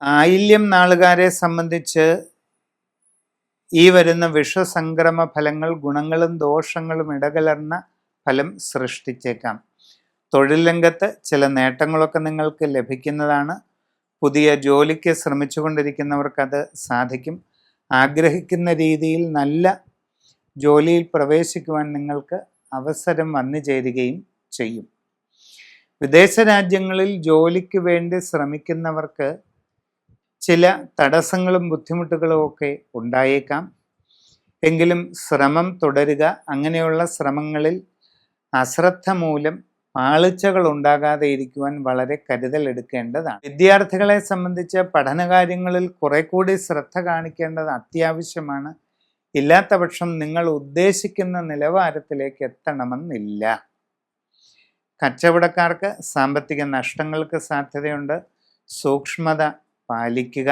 ആയില്യം നാളുകാരെ സംബന്ധിച്ച് ഈ വരുന്ന വിഷസംക്രമ ഫലങ്ങൾ ഗുണങ്ങളും ദോഷങ്ങളും ഇടകലർന്ന ഫലം സൃഷ്ടിച്ചേക്കാം. തൊഴിൽ രംഗത്ത് ചില നേട്ടങ്ങളൊക്കെ നിങ്ങൾക്ക് ലഭിക്കുന്നതാണ്. പുതിയ ജോലിക്ക് ശ്രമിച്ചുകൊണ്ടിരിക്കുന്നവർക്കത് സാധിക്കും. ആഗ്രഹിക്കുന്ന രീതിയിൽ നല്ല ജോലിയിൽ പ്രവേശിക്കുവാൻ നിങ്ങൾക്ക് അവസരം വന്നു ചേരുകയും ചെയ്യും. വിദേശ രാജ്യങ്ങളിൽ ജോലിക്ക് വേണ്ടി ശ്രമിക്കുന്നവർക്ക് ചില തടസ്സങ്ങളും ബുദ്ധിമുട്ടുകളും ഒക്കെ ഉണ്ടായേക്കാം. എങ്കിലും ശ്രമം തുടരുക. അങ്ങനെയുള്ള ശ്രമങ്ങളിൽ അശ്രദ്ധ മൂലം പാളിച്ചകൾ ഉണ്ടാകാതെ ഇരിക്കുവാൻ വളരെ കരുതൽ എടുക്കേണ്ടതാണ്. വിദ്യാർത്ഥികളെ സംബന്ധിച്ച് പഠനകാര്യങ്ങളിൽ കുറെ കൂടി ശ്രദ്ധ കാണിക്കേണ്ടത് അത്യാവശ്യമാണ്. ഇല്ലാത്ത പക്ഷം നിങ്ങൾ ഉദ്ദേശിക്കുന്ന നിലവാരത്തിലേക്ക് എത്തണമെന്നില്ല. കച്ചവടക്കാർക്ക് സാമ്പത്തിക നഷ്ടങ്ങൾക്ക് സാധ്യതയുണ്ട്. സൂക്ഷ്മത പാലിക്കുക.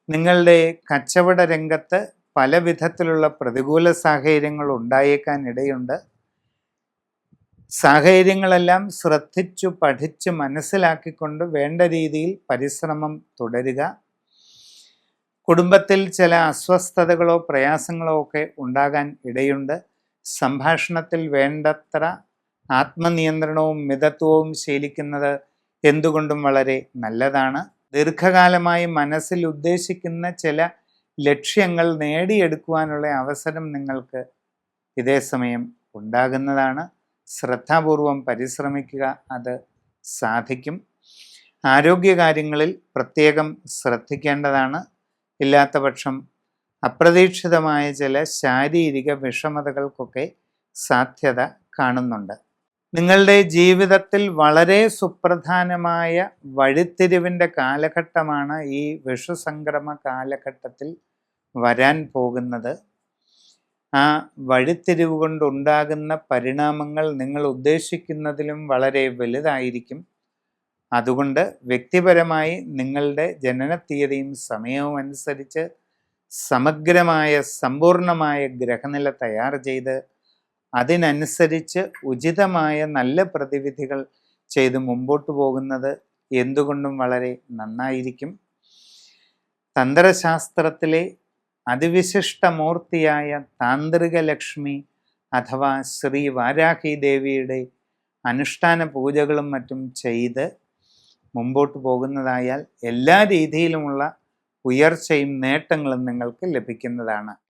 നിങ്ങളുടെ കച്ചവട രംഗത്ത് പല വിധത്തിലുള്ള പ്രതികൂല സാഹചര്യങ്ങൾ ഉണ്ടായേക്കാൻ ഇടയുണ്ട്. സാഹചര്യങ്ങളെല്ലാം ശ്രദ്ധിച്ചു പഠിച്ച് മനസ്സിലാക്കിക്കൊണ്ട് വേണ്ട രീതിയിൽ പരിശ്രമം തുടരുക. കുടുംബത്തിൽ ചില അസ്വസ്ഥതകളോ പ്രയാസങ്ങളോ ഒക്കെ ഉണ്ടാകാൻ ഇടയുണ്ട്. സംഭാഷണത്തിൽ വേണ്ടത്ര ആത്മനിയന്ത്രണവും മിതത്വവും ശീലിക്കുന്നത് എന്തുകൊണ്ടും വളരെ നല്ലതാണ്. ദീർഘകാലമായി മനസ്സിൽ ഉദ്ദേശിക്കുന്ന ചില ലക്ഷ്യങ്ങൾ നേടിയെടുക്കുവാനുള്ള അവസരം നിങ്ങൾക്ക് ഇതേ സമയം ഉണ്ടാകുന്നതാണ്. ശ്രദ്ധാപൂർവം പരിശ്രമിക്കുക, അത് സാധിക്കും. ആരോഗ്യകാര്യങ്ങളിൽ പ്രത്യേകം ശ്രദ്ധിക്കേണ്ടതാണ്. ഇല്ലാത്ത പക്ഷം അപ്രതീക്ഷിതമായ ചില ശാരീരിക വിഷമതകൾക്കൊക്കെ സാധ്യത കാണുന്നുണ്ട്. നിങ്ങളുടെ ജീവിതത്തിൽ വളരെ സുപ്രധാനമായ വഴിത്തിരിവിൻ്റെ കാലഘട്ടമാണ് ഈ വിഷുസംക്രമ കാലഘട്ടത്തിൽ വരാൻ പോകുന്നത്. ആ വഴിത്തിരിവ് കൊണ്ടുണ്ടാകുന്ന പരിണാമങ്ങൾ നിങ്ങൾ ഉദ്ദേശിക്കുന്നതിലും വളരെ വലുതായിരിക്കും. അതുകൊണ്ട് വ്യക്തിപരമായി നിങ്ങളുടെ ജനനത്തീയതിയും സമയവും അനുസരിച്ച് സമഗ്രമായ സമ്പൂർണമായ ഗ്രഹനില തയ്യാർ ചെയ്ത് അതിനനുസരിച്ച് ഉചിതമായ നല്ല പ്രതിവിധികൾ ചെയ്ത് മുമ്പോട്ട് പോകുന്നത് എന്തുകൊണ്ടും വളരെ നന്നായിരിക്കും. തന്ത്രശാസ്ത്രത്തിലെ അതിവിശിഷ്ടമൂർത്തിയായ താന്ത്രിക ലക്ഷ്മി അഥവാ ശ്രീ വാരാഹി ദേവിയുടെ അനുഷ്ഠാന പൂജകളും മറ്റും ചെയ്ത് മുമ്പോട്ട് പോകുന്നതായാൽ എല്ലാ രീതിയിലുമുള്ള ഉയർച്ചയും നേട്ടങ്ങളും നിങ്ങൾക്ക് ലഭിക്കുന്നതാണ്.